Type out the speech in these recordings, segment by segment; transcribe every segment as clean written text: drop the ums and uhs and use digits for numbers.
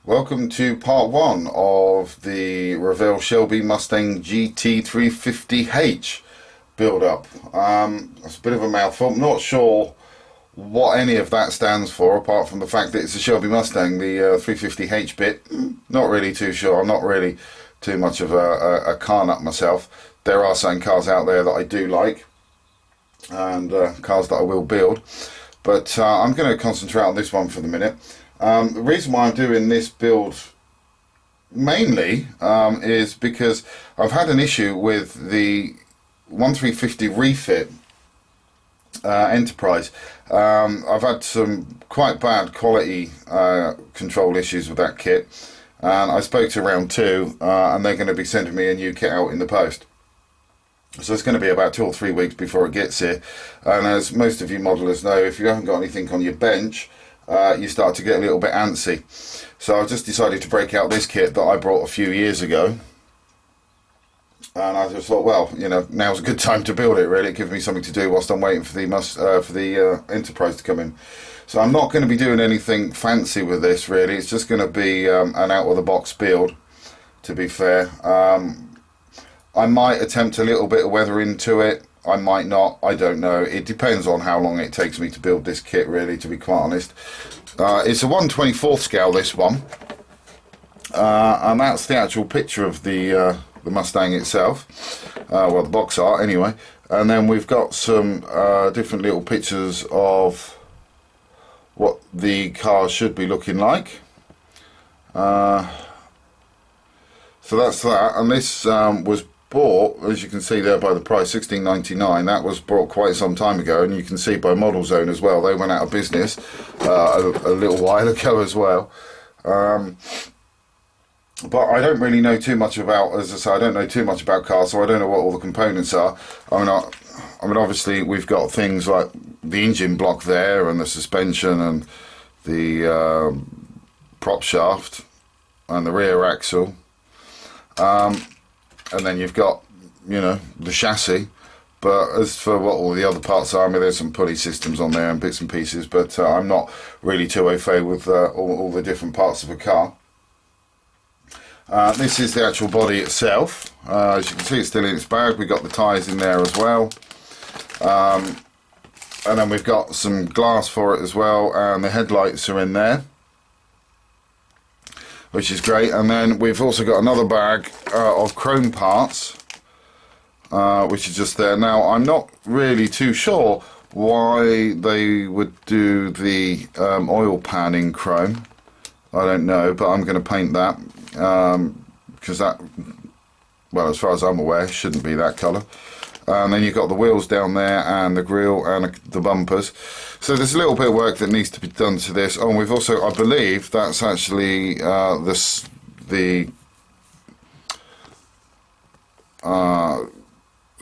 Welcome to part one of the Revell Shelby Mustang GT350H build-up. It's a bit of a mouthful. I'm not sure what any of that stands for, apart from the fact that it's a Shelby Mustang. The 350H bit, not really too sure. I'm not really too much of a car nut myself. There are certain cars out there that I do like, and cars that I will build. But I'm going to concentrate on this one for the minute. The reason why I'm doing this build mainly is because I've had an issue with the 1350 refit Enterprise. I've had some quite bad quality control issues with that kit, and I spoke to Round 2 and they're going to be sending me a new kit out in the post. So it's going to be about 2 or 3 weeks before it gets here, and as most of you modelers know, if you haven't got anything on your bench, you start to get a little bit antsy. So I've just decided to break out this kit that I brought a few years ago, and I just thought, well, you know, now's a good time to build it. Really, it gives me something to do whilst I'm waiting for the Enterprise to come in. So I'm not going to be doing anything fancy with this. Really, it's just going to be an out of the box build. To be fair, I might attempt a little bit of weathering to it. I might not, I don't know. It depends on how long it takes me to build this kit, really, to be quite honest. It's a 1/24 scale, this one. And that's the actual picture of the Mustang itself. Well, the box art, anyway. And then we've got some different little pictures of what the car should be looking like. So that's that. And this was bought, as you can see there by the price, $16.99. That was bought quite some time ago, and you can see by Model Zone as well. They went out of business a little while ago as well. But I don't really know too much about, as I say, I don't know too much about cars, so I don't know what all the components are. I mean, obviously we've got things like the engine block there, and the suspension, and the prop shaft, and the rear axle. And then you've got, you know, the chassis. But as for what all the other parts are, I mean, there's some pulley systems on there and bits and pieces, but I'm not really too au fait with all the different parts of a car. This is the actual body itself. As you can see, it's still in its bag. We've got the tyres in there as well. And then we've got some glass for it as well, and the headlights are in there, which is great. And then we've also got another bag of chrome parts, which is just there. Now, I'm not really too sure why they would do the oil pan in chrome. I don't know, but I'm going to paint that because that, well, as far as I'm aware, shouldn't be that colour. And then you've got the wheels down there, and the grille, and the bumpers. So there's a little bit of work that needs to be done to this. Oh, and we've also, I believe, that's actually the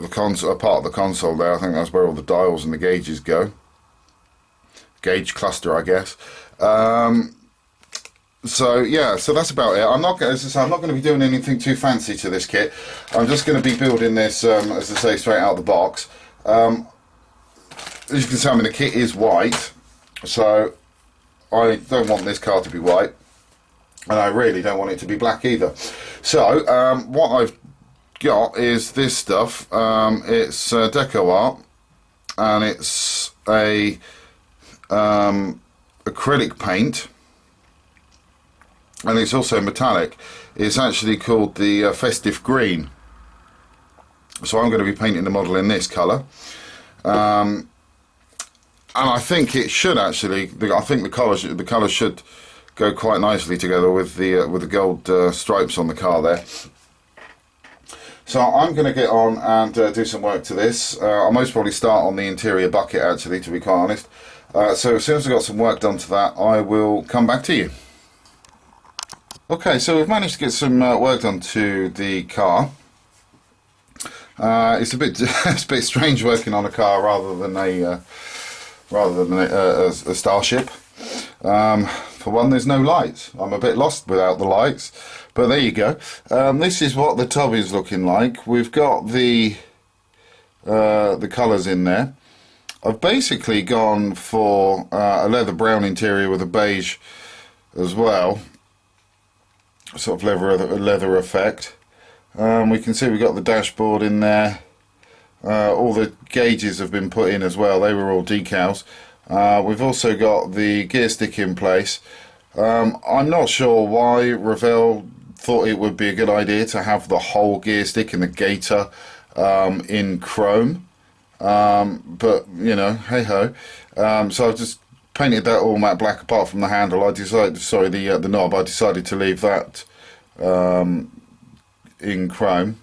console, a part of the console there. I think that's where all the dials and the gauges go. Gauge cluster, I guess. So yeah, so that's about it. I'm not going to be doing anything too fancy to this kit. I'm just going to be building this, as I say, straight out the box. As you can see, I mean, the kit is white, so I don't want this car to be white, and I really don't want it to be black either. So what I've got is this stuff. It's deco art, and it's a acrylic paint. And it's also metallic. It's actually called the Festive Green. So I'm going to be painting the model in this colour. And I think it should actually, I think the colour should go quite nicely together with the gold stripes on the car there. So I'm going to get on and do some work to this. I'll most probably start on the interior bucket, actually, to be quite honest. So as soon as I've got some work done to that, I will come back to you. Okay, so we've managed to get some work done to the car. It's a bit strange working on a car rather than a starship. For one, there's no lights. I'm a bit lost without the lights, but there you go. This is what the tub is looking like. We've got the colours in there. I've basically gone for a leather brown interior with a beige as well. sort of leather effect. We can see we've got the dashboard in there. All the gauges have been put in as well. They were all decals. We've also got the gear stick in place. I'm not sure why Revell thought it would be a good idea to have the whole gear stick and the gator in chrome, but you know, hey ho. So I've just painted that all matte black apart from the handle. I decided, sorry, the knob. I decided to leave that in chrome.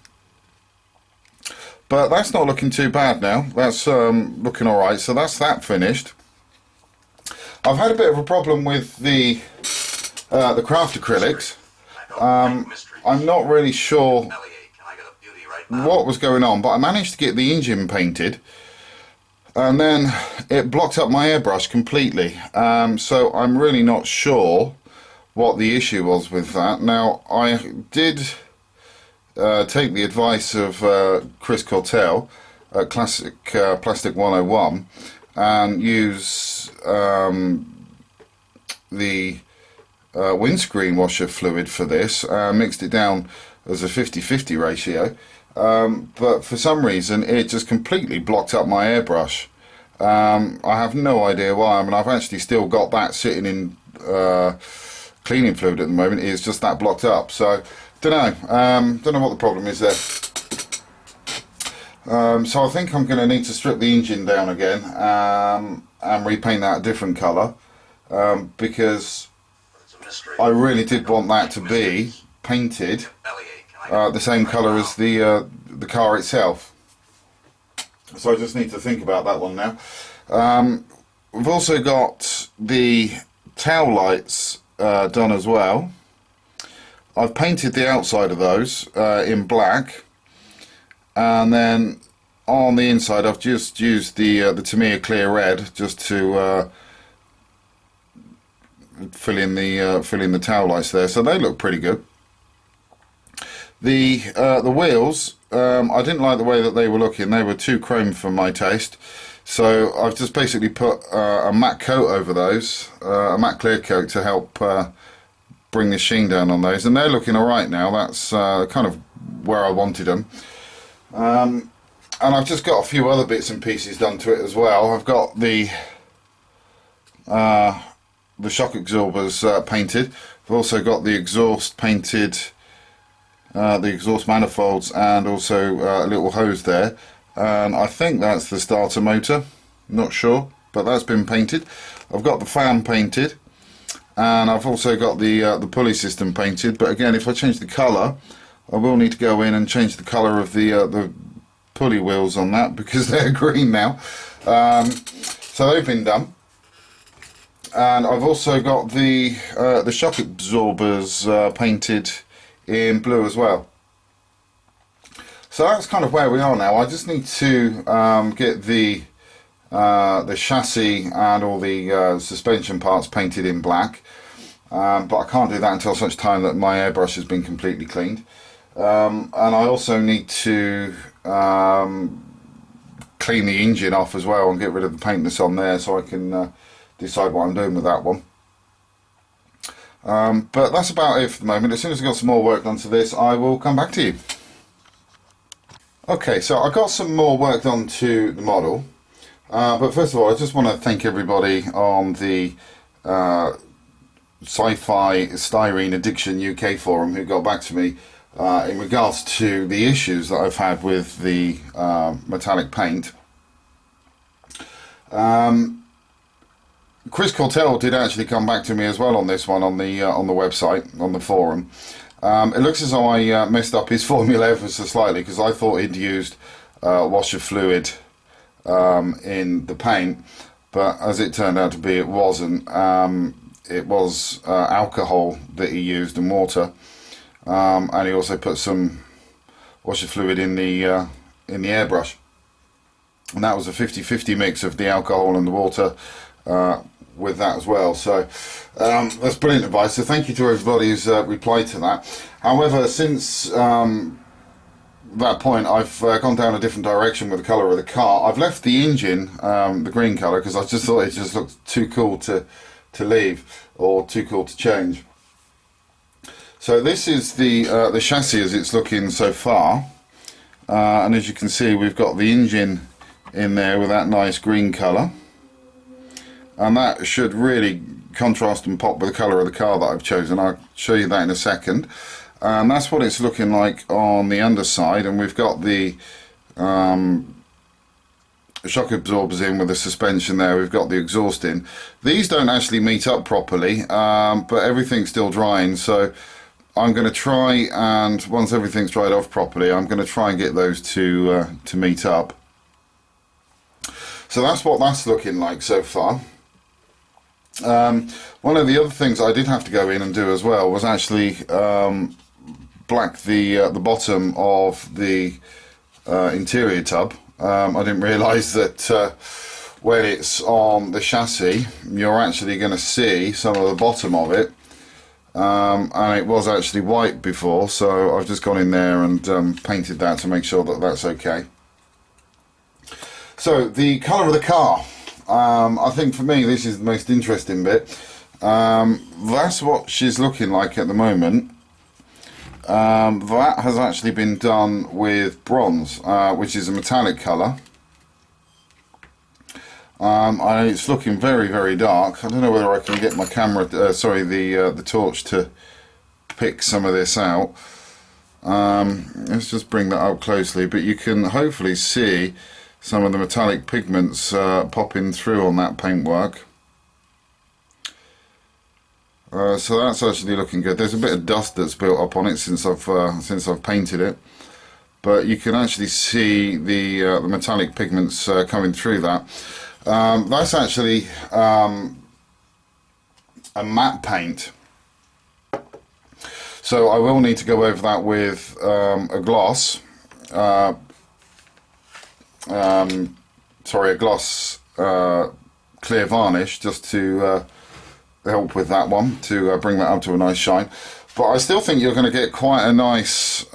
But that's not looking too bad now. That's looking alright. So that's that finished. I've had a bit of a problem with the craft acrylics. I'm not really sure what was going on, but I managed to get the engine painted, and then it blocked up my airbrush completely. So I'm really not sure what the issue was with that. Now, I did take the advice of Chris Cortell at ClassicPlastic 101 and use the windscreen washer fluid for this. Mixed it down as a 50-50 ratio, but for some reason it just completely blocked up my airbrush. I have no idea why. I mean, I've actually still got that sitting in cleaning fluid at the moment. It's just that blocked up. So don't know what the problem is there. So I think I'm going to need to strip the engine down again and repaint that a different colour, because I really did want that to be painted the same colour as the car itself. So I just need to think about that one now. We've also got the tail lights done as well. I've painted the outside of those in black, and then on the inside I've just used the Tamiya Clear Red just to fill in the tail lights there. So they look pretty good. The wheels, I didn't like the way that they were looking. They were too chrome for my taste. So I've just basically put a matte coat over those, a matte clear coat, to help bring the sheen down on those, and they're looking alright now. That's kind of where I wanted them. And I've just got a few other bits and pieces done to it as well. I've got the shock absorbers painted. I've also got the exhaust painted, the exhaust manifolds, and also a little hose there. And I think that's the starter motor, not sure, but that's been painted. I've got the fan painted, and I've also got the pulley system painted. But again, if I change the colour, I will need to go in and change the colour of the pulley wheels on that, because they're green now. So they've been done. And I've also got the shock absorbers painted in blue as well. So that's kind of where we are now. I just need to get the chassis and all the suspension parts painted in black, but I can't do that until such time that my airbrush has been completely cleaned. And I also need to clean the engine off as well and get rid of the paint that's on there, so I can decide what I'm doing with that one. But that's about it for the moment. As soon as I've got some more work done to this, I will come back to you. Okay, so I got some more work done to the model, but first of all I just want to thank everybody on the Sci-Fi Styrene Addiction UK forum who got back to me in regards to the issues that I've had with the metallic paint. Chris Cortell did actually come back to me as well on this one on the website, on the forum. It looks as though I messed up his formula ever so slightly, because I thought he'd used washer fluid in the paint, but as it turned out to be, it wasn't. It was alcohol that he used and water, and he also put some washer fluid in the airbrush, and that was a 50-50 mix of the alcohol and the water with that as well. So that's brilliant advice, so thank you to everybody who's replied to that. However, since that point I've gone down a different direction with the colour of the car. I've left the engine the green colour because I just thought it just looked too cool to leave, or too cool to change. So this is the chassis as it's looking so far, and as you can see, we've got the engine in there with that nice green colour, and that should really contrast and pop with the colour of the car that I've chosen. I'll show you that in a second. And that's what it's looking like on the underside, and we've got the shock absorbers in with the suspension there. We've got the exhaust in. These don't actually meet up properly, but everything's still drying, so I'm going to try, and once everything's dried off properly, I'm going to try and get those to meet up. So that's what that's looking like so far. One of the other things I did have to go in and do as well was actually black the bottom of the interior tub. I didn't realise that when it's on the chassis you're actually going to see some of the bottom of it, and it was actually white before, so I've just gone in there and painted that to make sure that that's okay. So the colour of the car, I think for me this is the most interesting bit. That's what she's looking like at the moment. That has actually been done with bronze, which is a metallic colour. It's looking very, very dark. I don't know whether I can get my camera, the torch to pick some of this out. Let's just bring that up closely, but you can hopefully see some of the metallic pigments popping through on that paintwork. So that's actually looking good. There's a bit of dust that's built up on it since I've painted it, but you can actually see the metallic pigments coming through that. That's actually a matte paint, so I will need to go over that with a gloss. A gloss clear varnish, just to help with that one, to bring that up to a nice shine. But I still think you're going to get quite a nice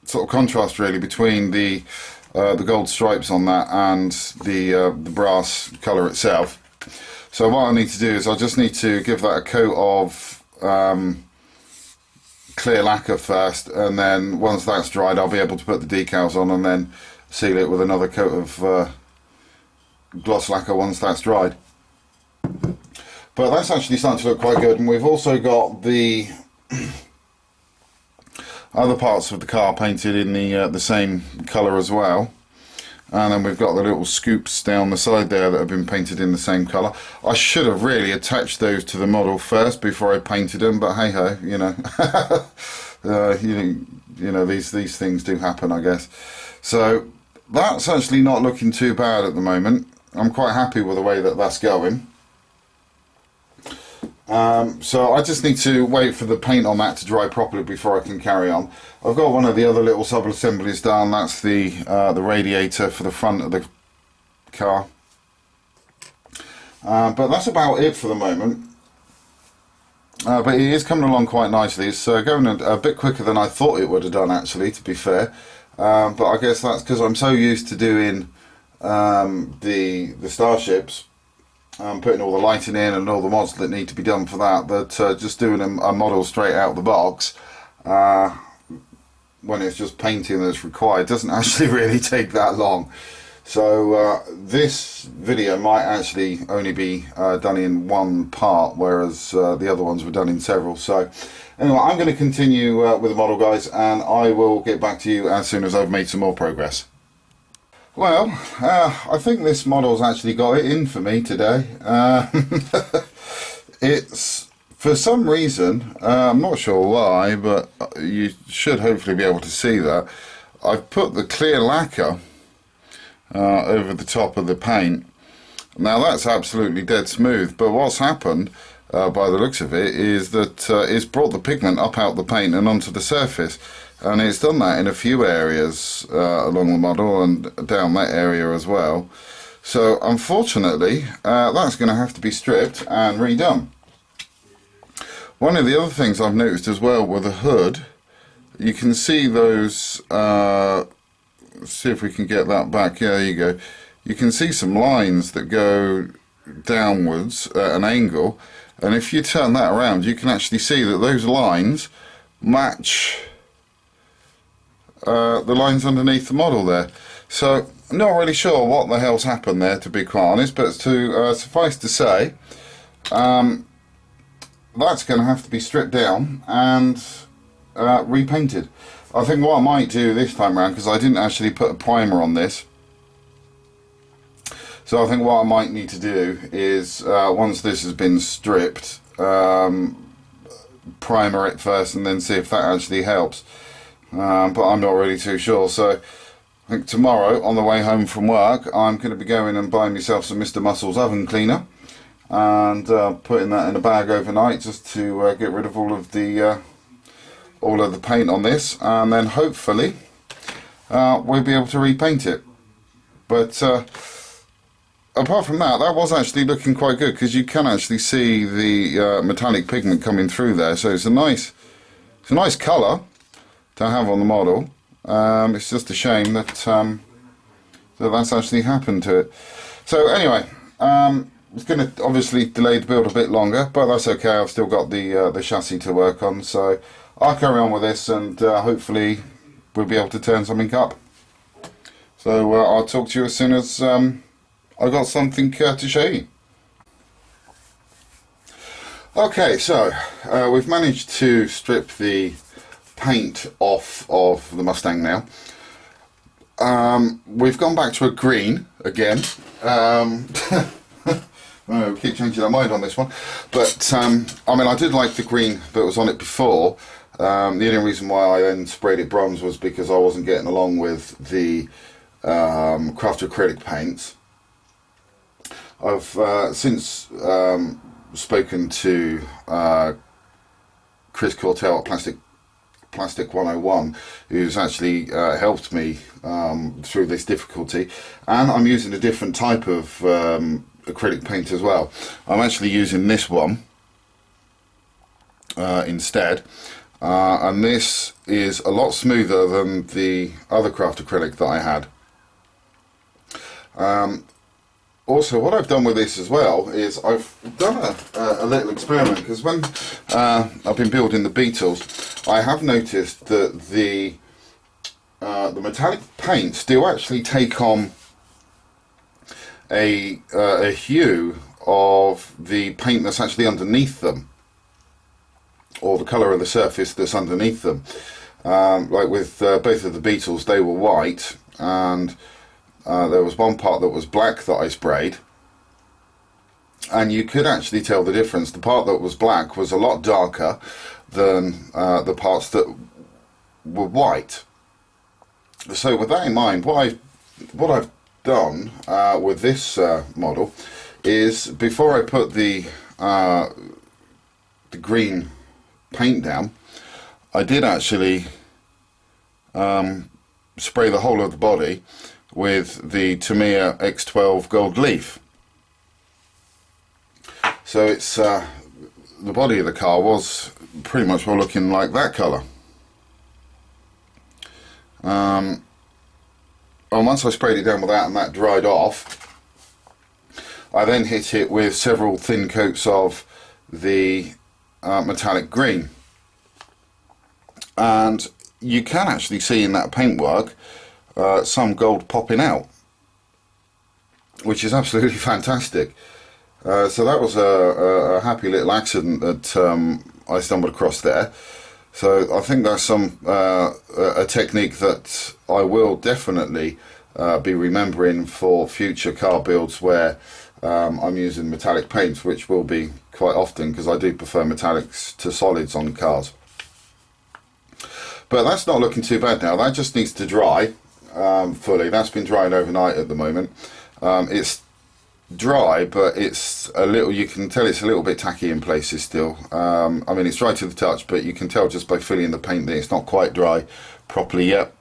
sort of contrast really between the gold stripes on that and the brass colour itself. So what I need to do is I just need to give that a coat of clear lacquer first, and then once that's dried I'll be able to put the decals on and then seal it with another coat of gloss lacquer once that's dried. But that's actually starting to look quite good, and we've also got the other parts of the car painted in the same colour as well, and then we've got the little scoops down the side there that have been painted in the same colour. I should have really attached those to the model first before I painted them, but hey ho, you know. You know, these things do happen, I guess. So that's actually not looking too bad at the moment. I'm quite happy with the way that that's going. So I just need to wait for the paint on that to dry properly before I can carry on. I've got one of the other little sub-assemblies done. That's the radiator for the front of the car. But that's about it for the moment. But it is coming along quite nicely. It's going a bit quicker than I thought it would have done, actually, to be fair. But I guess that's because I'm so used to doing the starships, putting all the lighting in and all the mods that need to be done for that, just doing a model straight out of the box, when it's just painting that's required, doesn't actually really take that long. So this video might actually only be done in one part, whereas the other ones were done in several. So anyway, I'm going to continue with the model, guys, and I will get back to you as soon as I've made some more progress. Well, I think this model's actually got it in for me today. It's, for some reason, I'm not sure why, but you should hopefully be able to see that, I've put the clear lacquer over the top of the paint. Now that's absolutely dead smooth, but what's happened, by the looks of it, is that it's brought the pigment up out the paint and onto the surface. And it's done that in a few areas along the model and down that area as well. So unfortunately that's going to have to be stripped and redone. One of the other things I've noticed as well with the hood, you can see those, let's see if we can get that back. Yeah, there you go. You can see some lines that go downwards at an angle, And if you turn that around, you can actually see that those lines match the lines underneath the model there. So I'm not really sure what the hell's happened there, to be quite honest, but to suffice to say, that's going to have to be stripped down and repainted. I think what I might do this time around, because I didn't actually put a primer on this, so I think what I might need to do is, once this has been stripped, primer it first and then see if that actually helps. But I'm not really too sure. So I think tomorrow on the way home from work I'm going to be going and buying myself some Mr. Muscle's oven cleaner and putting that in a bag overnight just to get rid of all of the paint on this, and then hopefully we'll be able to repaint it. But apart from that, that was actually looking quite good, because you can actually see the metallic pigment coming through there. So it's a nice colour to have on the model. It's just a shame that that's actually happened to it. So anyway, it's going to obviously delay the build a bit longer, but that's okay. I've still got the chassis to work on, so I'll carry on with this, and hopefully we'll be able to turn something up. So I'll talk to you as soon as I've got something to show you. Okay, so we've managed to strip the paint off of the Mustang now. We've gone back to a green again. We keep changing our mind on this one, but I mean, I did like the green that was on it before. The only reason why I then sprayed it bronze was because I wasn't getting along with the craft acrylic paints. I've since spoken to Chris Cortell at Plastic 101, who's actually helped me through this difficulty, and I'm using a different type of acrylic paint as well. I'm actually using this one instead, and this is a lot smoother than the other craft acrylic that I had. Also, what I've done with this as well is I've done a little experiment, because when I've been building the Beetles, I have noticed that the metallic paints do actually take on a hue of the paint that's actually underneath them, or the colour of the surface that's underneath them. Like with both of the Beetles, they were white, and there was one part that was black that I sprayed, and you could actually tell the difference. The part that was black was a lot darker than the parts that were white. So with that in mind, what I've done with this model is, before I put the green paint down, I did actually spray the whole of the body with the Tamiya X12 Gold Leaf. So it's the body of the car was pretty much all looking like that colour. And once I sprayed it down with that and that dried off, I then hit it with several thin coats of the metallic green, and you can actually see in that paintwork some gold popping out, which is absolutely fantastic. So that was a happy little accident that I stumbled across there. So I think that's a technique that I will definitely be remembering for future car builds where I'm using metallic paints, which will be quite often, because I do prefer metallics to solids on cars. But that's not looking too bad now. That just needs to dry fully. That's been drying overnight at the moment. It's dry, but it's a little, you can tell it's a little bit tacky in places still. I mean, it's dry to the touch, but you can tell just by feeling the paint that it's not quite dry properly yet.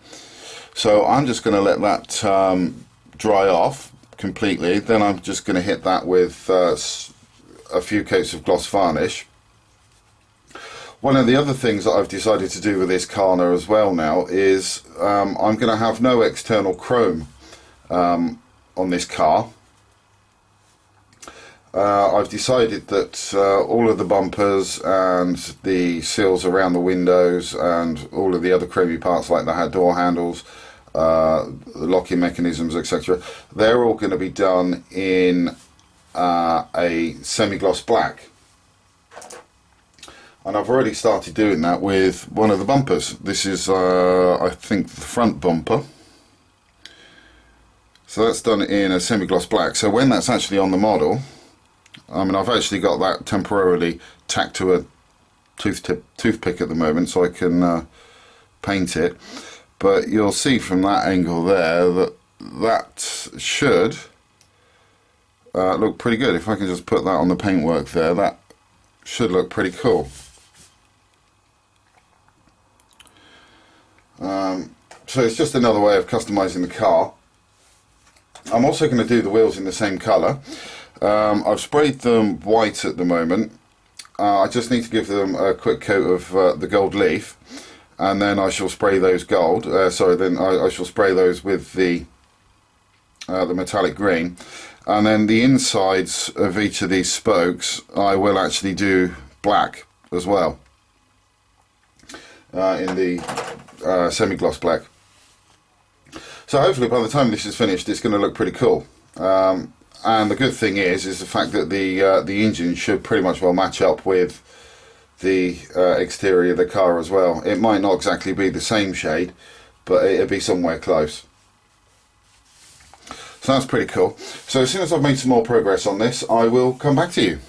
So I'm just going to let that dry off completely. Then I'm just going to hit that with a few coats of gloss varnish. One of the other things that I've decided to do with this car as well now is I'm going to have no external chrome on this car. I've decided that all of the bumpers and the seals around the windows and all of the other chromy parts like the door handles, the locking mechanisms, etc., they're all going to be done in a semi-gloss black. And I've already started doing that with one of the bumpers. This is, I think, the front bumper. So that's done in a semi-gloss black. So when that's actually on the model, I mean, I've actually got that temporarily tacked to a toothpick at the moment, so I can paint it. But you'll see from that angle there that that should look pretty good. If I can just put that on the paintwork there, that should look pretty cool. So it's just another way of customizing the car. I'm also going to do the wheels in the same colour. I've sprayed them white at the moment. I just need to give them a quick coat of the gold leaf, and then I shall spray those gold. Then I shall spray those with the metallic green, and then the insides of each of these spokes I will actually do black as well, in the semi-gloss black. So hopefully by the time this is finished it's going to look pretty cool. And the good thing is the fact that the engine should pretty much well match up with the exterior of the car as well. It might not exactly be the same shade, but it'll be somewhere close. So that's pretty cool. So as soon as I've made some more progress on this, I will come back to you.